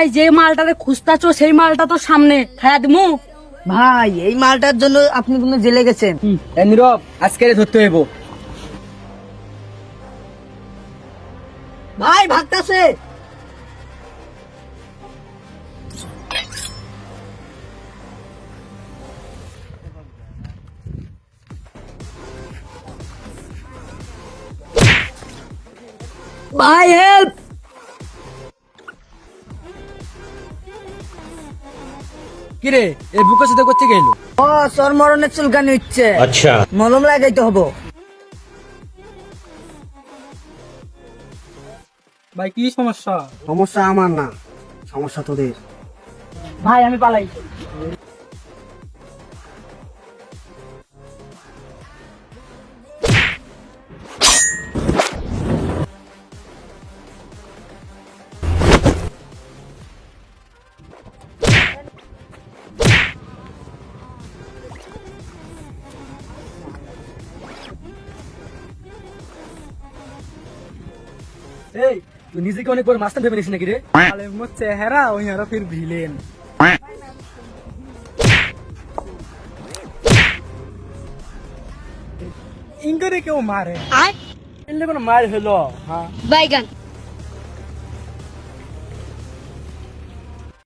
ভাই যে মালটারে খুঁজতাছো সেই মালটা তো সামনে খায়া দিমু। ভাই এই মালটার জন্য আপনি কোনো জেলে গেছেন? নীরব, আজকে ধরতে হইব। ভাই ভাগতাছে। ভাই হেল্প। কিরে এই বুকের সাথে করতে গেল? ও সর মরণের চুলকানি হচ্ছে, अच्छा মলম লাগাইতে হবো। ভাই কি সমস্যা? সমস্যা আমার না, সমস্যা তোদের। ভাই আমি পালাই। এই তুই নিজেকে অনেক বড় মাস্টার ভেবে নিস নাকি রে? আলে মোর চেহারা ওই হারা ফির ভিলেন। ইনকরে কেউ মারে? এলে কোনো মার হলো? হ্যাঁ বাইগান।